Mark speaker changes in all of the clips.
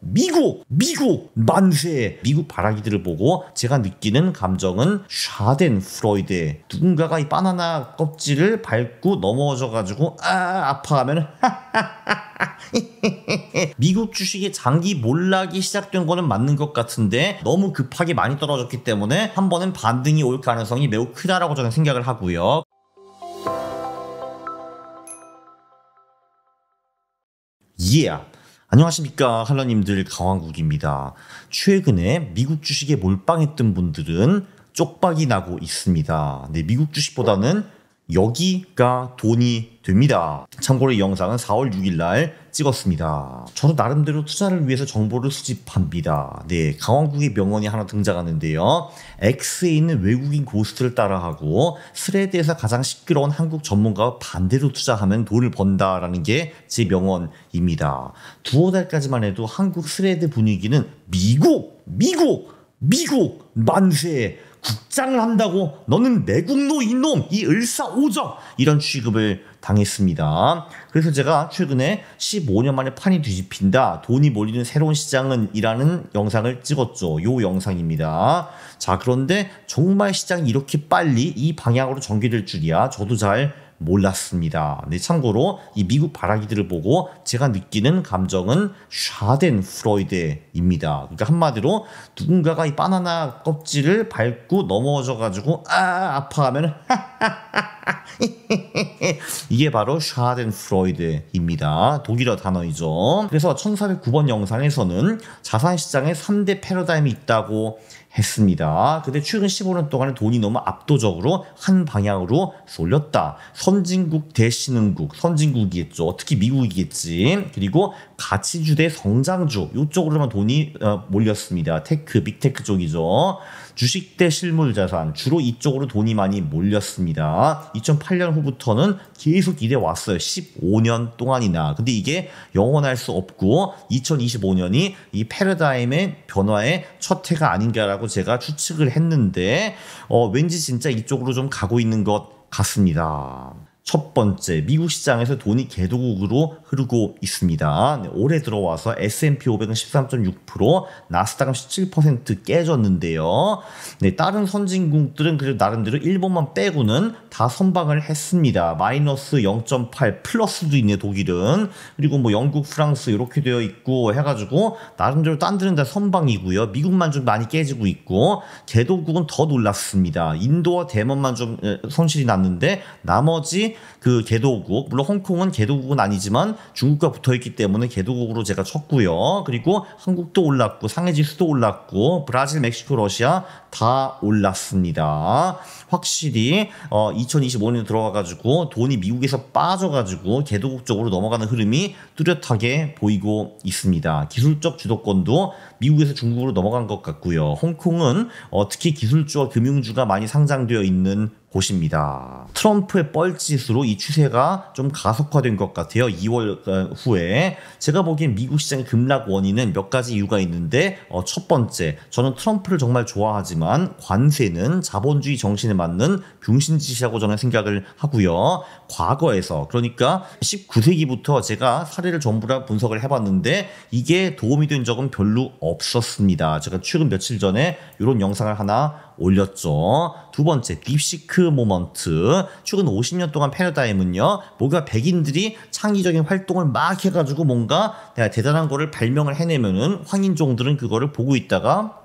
Speaker 1: 미국 만세. 미국 발아기들을 보고 제가 느끼는 감정은 샤덴프로이드. 누군가가 이 바나나 껍질을 밟고 넘어져가지고 아파하면 미국 주식의 장기 몰락이 시작된 거는 맞는 것 같은데 너무 급하게 많이 떨어졌기 때문에 한 번은 반등이 올 가능성이 매우 크다라고 저는 생각을 하고요. 안녕하십니까 할러님들, 강왕국입니다. 최근에 미국 주식에 몰빵했던 분들은 쪽박이 나고 있습니다. 네, 미국 주식보다는 여기가 돈이 됩니다. 참고로 이 영상은 4월 6일 날 찍었습니다. 저도 나름대로 투자를 위해서 정보를 수집합니다. 네, 강왕국의 명언이 하나 등장하는데요. X에 있는 외국인 고스트를 따라하고 스레드에서 가장 시끄러운 한국 전문가와 반대로 투자하면 돈을 번다라는 게 제 명언입니다. 두어 달까지만 해도 한국 스레드 분위기는 미국 만세, 국장을 한다고 너는 내국노 이놈, 이 을사오적, 이런 취급을 당했습니다. 그래서 제가 최근에 15년 만에 판이 뒤집힌다, 돈이 몰리는 새로운 시장은 이라는 영상을 찍었죠. 요 영상입니다. 자, 그런데 정말 시장이 이렇게 빨리 이 방향으로 전개될 줄이야 저도 잘 몰랐습니다. 네, 참고로 이 미국 발아기들을 보고 제가 느끼는 감정은 샤덴프로이드입니다. 그러니까 한마디로 누군가가 이 바나나 껍질을 밟고 넘어져가지고 아파하면 이게 바로 샤덴프로이드입니다. 독일어 단어이죠. 그래서 1409번 영상에서는 자산시장에 3대 패러다임이 있다고 했습니다. 근데 최근 15년 동안에 돈이 너무 압도적으로 한 방향으로 쏠렸다. 선진국 대 신흥국, 선진국이겠죠. 특히 미국이겠지. 그리고 가치주 대 성장주, 이쪽으로만 돈이 몰렸습니다. 테크, 빅테크 쪽이죠. 주식 대 실물자산, 주로 이쪽으로 돈이 많이 몰렸습니다. 2008년 후부터는 계속 이래 왔어요. 15년 동안이나. 근데 이게 영원할 수 없고 2025년이 이 패러다임의 변화의 첫 해가 아닌가라고 제가 추측을 했는데 왠지 진짜 이쪽으로 좀 가고 있는 것 같습니다. 첫 번째, 미국 시장에서 돈이 개도국으로 흐르고 있습니다. 네, 올해 들어와서 S&P 500은 13.6%, 나스닥은 17% 깨졌는데요. 네, 다른 선진국들은 그래도 나름대로 일본만 빼고는 다 선방을 했습니다. 마이너스 0.8, 플러스도 있네, 독일은. 그리고 뭐 영국, 프랑스 이렇게 되어 있고 해가지고 나름대로 딴 데는 다 선방이고요. 미국만 좀 많이 깨지고 있고, 개도국은 더 놀랐습니다. 인도와 대만만 좀 손실이 났는데 나머지 그 개도국, 물론 홍콩은 개도국은 아니지만 중국과 붙어있기 때문에 개도국으로 제가 쳤고요. 그리고 한국도 올랐고 상해지수도 올랐고 브라질, 멕시코, 러시아 다 올랐습니다. 확실히 2025년 들어와가지고 돈이 미국에서 빠져가지고 개도국 쪽으로 넘어가는 흐름이 뚜렷하게 보이고 있습니다. 기술적 주도권도 미국에서 중국으로 넘어간 것 같고요. 홍콩은 특히 기술주와 금융주가 많이 상장되어 있는 곳입니다. 트럼프의 뻘짓으로 이 추세가 좀 가속화된 것 같아요. 2월 후에. 제가 보기엔 미국 시장의 급락 원인은 몇 가지 이유가 있는데 첫 번째, 저는 트럼프를 정말 좋아하지만 관세는 자본주의 정신에 맞는 병신짓이라고 저는 생각을 하고요. 과거에서, 그러니까 19세기부터 제가 사례를 전부 다 분석을 해봤는데 이게 도움이 된 적은 별로 없었습니다. 제가 최근 며칠 전에 이런 영상을 하나 올렸죠. 두 번째, 딥시크 모먼트. 최근 50년 동안 패러다임은요, 뭔가 백인들이 창의적인 활동을 막 해가지고 뭔가 내가 대단한 거를 발명을 해내면은 황인종들은 그거를 보고 있다가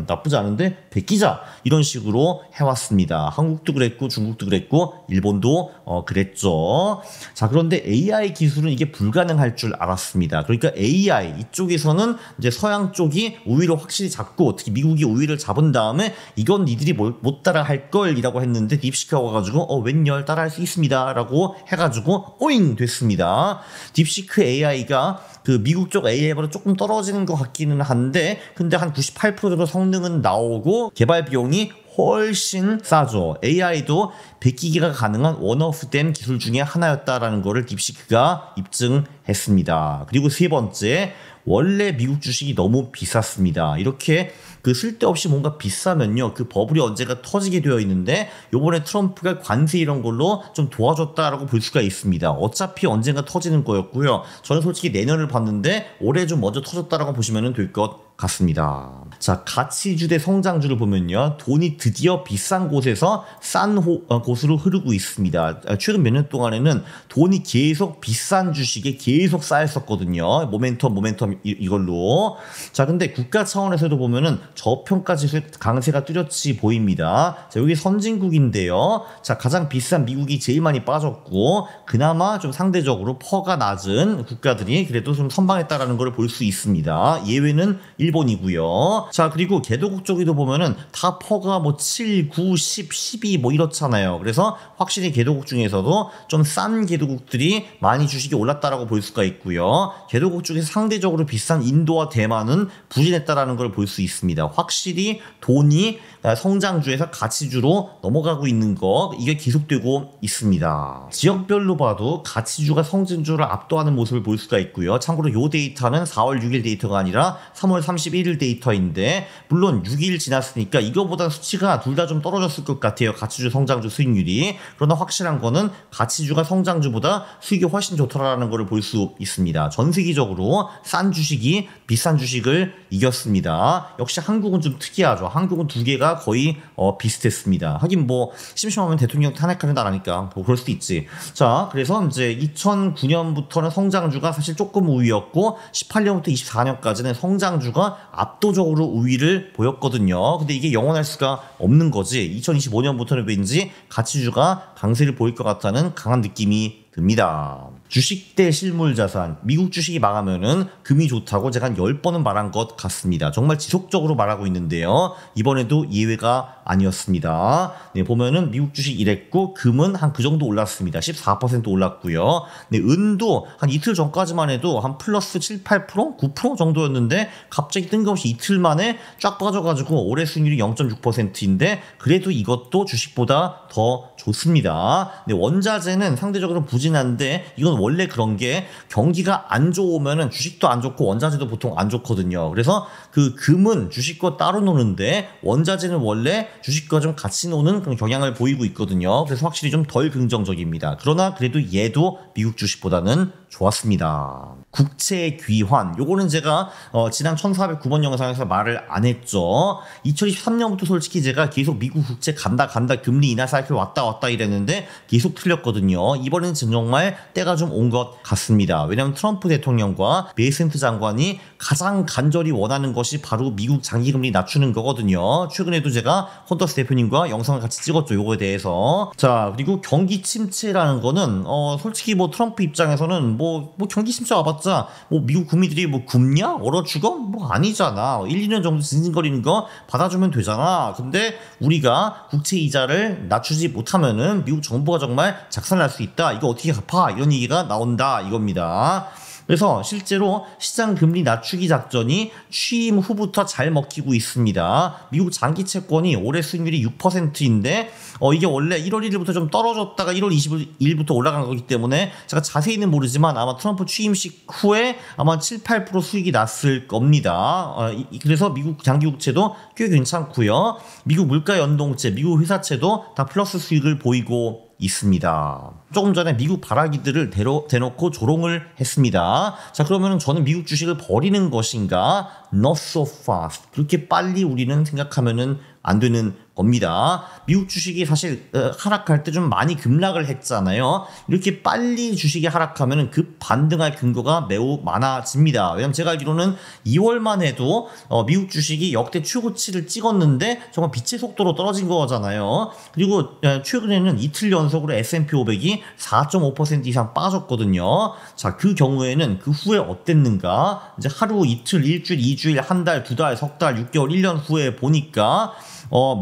Speaker 1: 나쁘지 않은데 베끼자, 이런 식으로 해왔습니다. 한국도 그랬고 중국도 그랬고 일본도 그랬죠. 자, 그런데 AI 기술은 이게 불가능할 줄 알았습니다. 그러니까 AI 이쪽에서는 이제 서양 쪽이 우위를 확실히 잡고 특히 미국이 우위를 잡은 다음에 이건 니들이 못 따라 할 걸이라고 했는데 딥시크가 와가지고 웬열 따라할 수 있습니다 라고 해가지고 오잉 됐습니다. 딥시크 AI가 그 미국 쪽 AI보다 조금 떨어지는 것 같기는 한데 근데 한 98% 정도 성능은 나오고 개발 비용이 훨씬 싸죠. AI도 베끼기가 가능한 원오프된 기술 중에 하나였다라는 거를 딥시크가 입증했습니다. 그리고 세 번째, 원래 미국 주식이 너무 비쌌습니다. 이렇게 그 쓸데없이 뭔가 비싸면요, 그 버블이 언제가 터지게 되어 있는데 요번에 트럼프가 관세 이런 걸로 좀 도와줬다라고 볼 수가 있습니다. 어차피 언젠가 터지는 거였고요. 저는 솔직히 내년을 봤는데 올해 좀 먼저 터졌다라고 보시면 될 것 같습니다. 자, 가치주 대 성장주를 보면요, 돈이 드디어 비싼 곳에서 싼 곳으로 흐르고 있습니다. 최근 몇 년 동안에는 돈이 계속 비싼 주식에 계속 쌓였었거든요. 모멘텀 이걸로. 자, 근데 국가 차원에서도 보면은 저평가 지수 강세가 뚜렷이 보입니다. 자, 여기 선진국인데요. 자, 가장 비싼 미국이 제일 많이 빠졌고, 그나마 좀 상대적으로 퍼가 낮은 국가들이 그래도 좀 선방했다라는 걸 볼 수 있습니다. 예외는 일본이고요. 자, 그리고 개도국 쪽에도 보면은 다 퍼가 뭐 7, 9, 10, 12 뭐 이렇잖아요. 그래서 확실히 개도국 중에서도 좀 싼 개도국들이 많이 주식이 올랐다라고 볼 수가 있고요. 개도국 중에서 상대적으로 비싼 인도와 대만은 부진했다라는 걸 볼 수 있습니다. 확실히 돈이 성장주에서 가치주로 넘어가고 있는 거, 이게 계속되고 있습니다. 지역별로 봐도 가치주가 성장주를 압도하는 모습을 볼 수가 있고요. 참고로 이 데이터는 4월 6일 데이터가 아니라 3월 31일 데이터인데, 물론 6일 지났으니까 이거보다 수치가 둘 다 좀 떨어졌을 것 같아요. 가치주 성장주 수익률이. 그러나 확실한 거는 가치주가 성장주보다 수익이 훨씬 좋더라라는 걸 볼 수 있습니다. 전 세계적으로 싼 주식이 비싼 주식을 이겼습니다. 역시 한국은 좀 특이하죠. 한국은 두 개가 거의 비슷했습니다. 하긴 뭐 심심하면 대통령 탄핵하는 나라니까 뭐 그럴 수도 있지. 자, 그래서 이제 2009년부터는 성장주가 사실 조금 우위였고 18년부터 24년까지는 성장주가 압도적으로 우위를 보였거든요. 근데 이게 영원할 수가 없는 거지. 2025년부터는 왠지 가치주가 강세를 보일 것 같다는 강한 느낌이 듭니다. 주식 대 실물 자산, 미국 주식이 망하면은 금이 좋다고 제가 한 10번은 말한 것 같습니다. 정말 지속적으로 말하고 있는데요. 이번에도 예외가 아니었습니다. 네, 보면은 미국 주식 이랬고 금은 한 그 정도 올랐습니다. 14% 올랐고요. 네, 은도 한 이틀 전까지만 해도 한 플러스 7, 8%, 9% 정도였는데 갑자기 뜬금없이 이틀 만에 쫙 빠져가지고 올해 수익률이 0.6%인데 그래도 이것도 주식보다 더 좋습니다. 네, 원자재는 상대적으로 부진한데 이건 원래 그런 게 경기가 안 좋으면은 주식도 안 좋고 원자재도 보통 안 좋거든요. 그래서 그 금은 주식과 따로 노는데 원자재는 원래 주식과 좀 같이 노는 그런 경향을 보이고 있거든요. 그래서 확실히 좀 덜 긍정적입니다. 그러나 그래도 얘도 미국 주식보다는 좋았습니다. 국채 귀환, 요거는 제가 지난 1409번 영상에서 말을 안 했죠. 2023년부터 솔직히 제가 계속 미국 국채 간다 금리 인하 사이클 왔다 이랬는데 계속 틀렸거든요. 이번에는 정말 때가 좀 온 것 같습니다. 왜냐하면 트럼프 대통령과 베이센트 장관이 가장 간절히 원하는 것이 바로 미국 장기금리 낮추는 거거든요. 최근에도 제가 콘더스 대표님과 영상을 같이 찍었죠. 요거에 대해서. 자, 그리고 경기 침체라는 거는 솔직히 뭐 트럼프 입장에서는 뭐 경기 침체 와봤자 뭐 미국 국민들이 뭐 굶냐? 얼어 죽어? 뭐 아니잖아. 1, 2년 정도 징징거리는 거 받아주면 되잖아. 근데 우리가 국채 이자를 낮추지 못하면은 미국 정부가 정말 작살날 수 있다. 이거 어떻게 갚아? 이런 얘기가 나온다 이겁니다. 그래서 실제로 시장 금리 낮추기 작전이 취임 후부터 잘 먹히고 있습니다. 미국 장기 채권이 올해 수익률이 6%인데 이게 원래 1월 1일부터 좀 떨어졌다가 1월 22일부터 올라간 거기 때문에 제가 자세히는 모르지만 아마 트럼프 취임식 후에 아마 7, 8% 수익이 났을 겁니다. 그래서 미국 장기 국채도 꽤 괜찮고요. 미국 물가 연동채, 미국 회사채도 다 플러스 수익을 보이고 있습니다. 조금 전에 미국 발아기들을 대놓고 조롱을 했습니다. 자, 그러면 저는 미국 주식을 버리는 것인가? Not so fast. 그렇게 빨리 우리는 생각하면은 안 되는 겁니다. 미국 주식이 사실 하락할 때 좀 많이 급락을 했잖아요. 이렇게 빨리 주식이 하락하면 급 반등할 근거가 매우 많아집니다. 왜냐면 제가 알기로는 2월만 해도 미국 주식이 역대 최고치를 찍었는데 정말 빛의 속도로 떨어진 거잖아요. 그리고 최근에는 이틀 연속으로 S&P 500이 4.5% 이상 빠졌거든요. 자, 그 경우에는 그 후에 어땠는가? 이제 하루, 이틀, 일주일, 2주일, 한 달, 두 달, 석 달, 6개월, 1년 후에 보니까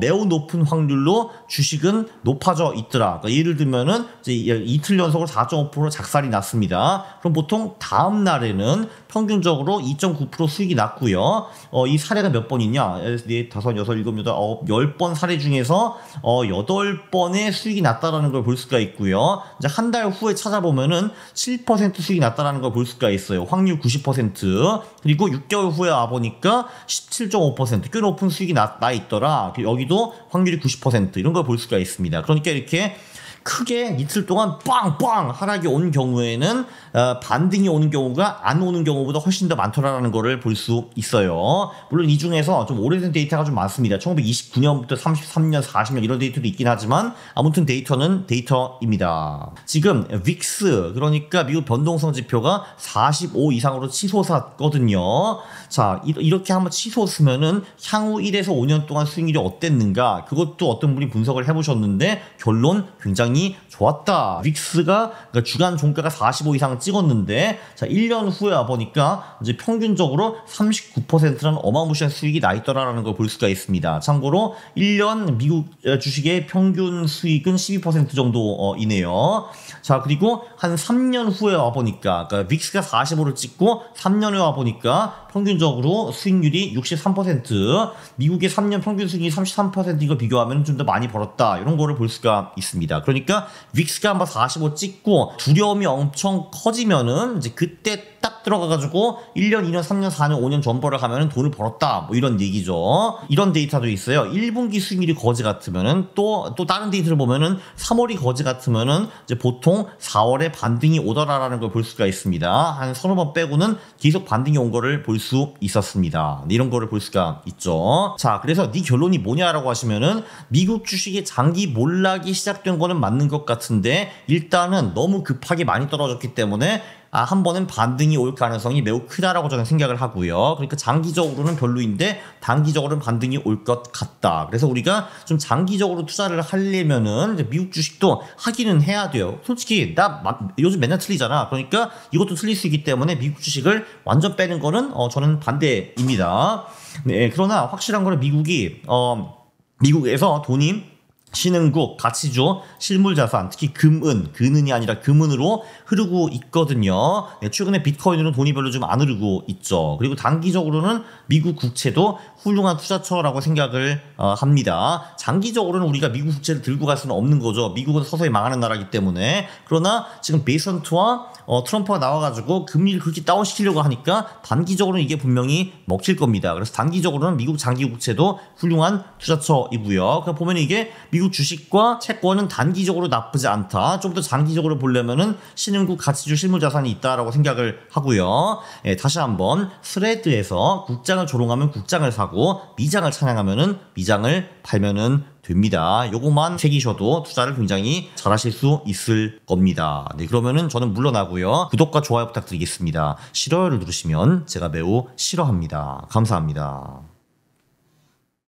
Speaker 1: 매우 매우 높은 확률로 주식은 높아져 있더라. 그러니까 예를 들면은 이제 이틀 연속으로 4.5% 작살이 났습니다. 그럼 보통 다음 날에는 평균적으로 2.9% 수익이 났고요. 이 사례가 몇 번 있냐? 4, 5, 6, 7, 8, 9, 10번 사례 중에서 8번의 수익이 났다라는 걸 볼 수가 있고요. 이제 한 달 후에 찾아보면은 7% 수익이 났다라는 걸 볼 수가 있어요. 확률 90%. 그리고 6개월 후에 와보니까 17.5% 꽤 높은 수익이 나 있더라. 여기도 확률이 90% 이런 걸 볼 수가 있습니다. 그러니까 이렇게 크게 이틀 동안 빵빵 하락이 온 경우에는 반등이 오는 경우가 안 오는 경우보다 훨씬 더 많더라라는 거를 볼 수 있어요. 물론 이 중에서 좀 오래된 데이터가 좀 많습니다. 1929년부터 33년, 40년 이런 데이터도 있긴 하지만 아무튼 데이터는 데이터입니다. 지금 윅스 그러니까 미국 변동성 지표가 45 이상으로 치솟았거든요. 자, 이렇게 한번 치솟으면은 향후 1에서 5년 동안 수익률이 어땠는가 그것도 어떤 분이 분석을 해보셨는데 결론 굉장히 좋았다. 윅스가 그러니까 주간 종가가 45 이상 찍었는데 자 1년 후에 와 보니까 이제 평균적으로 39%라는 어마무시한 수익이 나 있더라라는 걸 볼 수가 있습니다. 참고로 1년 미국 주식의 평균 수익은 12% 정도이네요. 자 그리고 한 3년 후에 와 보니까 그러니까 윅스가 45를 찍고 3년에 와 보니까 평균적으로 수익률이 63%, 미국의 3년 평균 수익이 33%인 거 비교하면 좀 더 많이 벌었다. 이런 거를 볼 수가 있습니다. 그러니까 윅스가 한번 45 찍고 두려움이 엄청 커지면은 이제 그때 딱 들어가가지고 1년, 2년, 3년, 4년, 5년 전벌을 하면은 돈을 벌었다. 뭐 이런 얘기죠. 이런 데이터도 있어요. 1분기 수익률이 거지 같으면은 또 다른 데이터를 보면은 3월이 거지 같으면은 이제 보통 4월에 반등이 오더라라는 걸 볼 수가 있습니다. 한 서너 번 빼고는 계속 반등이 온 거를 볼 수 있었습니다. 이런 거를 볼 수가 있죠. 자, 그래서 네 결론이 뭐냐라고 하시면은 미국 주식의 장기 몰락이 시작된 거는 맞는 것 같은데 일단은 너무 급하게 많이 떨어졌기 때문에 한 번은 반등이 올 가능성이 매우 크다라고 저는 생각을 하고요. 그러니까 장기적으로는 별로인데 단기적으로는 반등이 올 것 같다. 그래서 우리가 좀 장기적으로 투자를 하려면은 이제 미국 주식도 하기는 해야 돼요. 솔직히 나 요즘 맨날 틀리잖아. 그러니까 이것도 틀릴 수 있기 때문에 미국 주식을 완전 빼는 거는 저는 반대입니다. 네, 그러나 확실한 거는 미국에서 돈이 신흥국, 가치주, 실물자산, 특히 금은이 아니라 금은으로 흐르고 있거든요. 네, 최근에 비트코인으로 돈이 별로 좀 안 흐르고 있죠. 그리고 단기적으로는 미국 국채도 훌륭한 투자처라고 생각을 합니다. 장기적으로는 우리가 미국 국채를 들고 갈 수는 없는 거죠. 미국은 서서히 망하는 나라이기 때문에. 그러나 지금 베이선트와 트럼프가 나와가지고 금리를 그렇게 다운시키려고 하니까 단기적으로는 이게 분명히 먹힐 겁니다. 그래서 단기적으로는 미국 장기 국채도 훌륭한 투자처이고요. 그러니까 보면 이게 미국 주식과 채권은 단기적으로 나쁘지 않다. 좀 더 장기적으로 보려면은 신흥국 가치주 실물자산이 있다라고 생각을 하고요. 예, 다시 한번 스레드에서 국장을 조롱하면 국장을 사고 미장을 찬양하면은 미장을 팔면은 됩니다. 요것만 새기셔도 투자를 굉장히 잘하실 수 있을 겁니다. 네, 그러면은 저는 물러나고요. 구독과 좋아요 부탁드리겠습니다. 싫어요를 누르시면 제가 매우 싫어합니다. 감사합니다.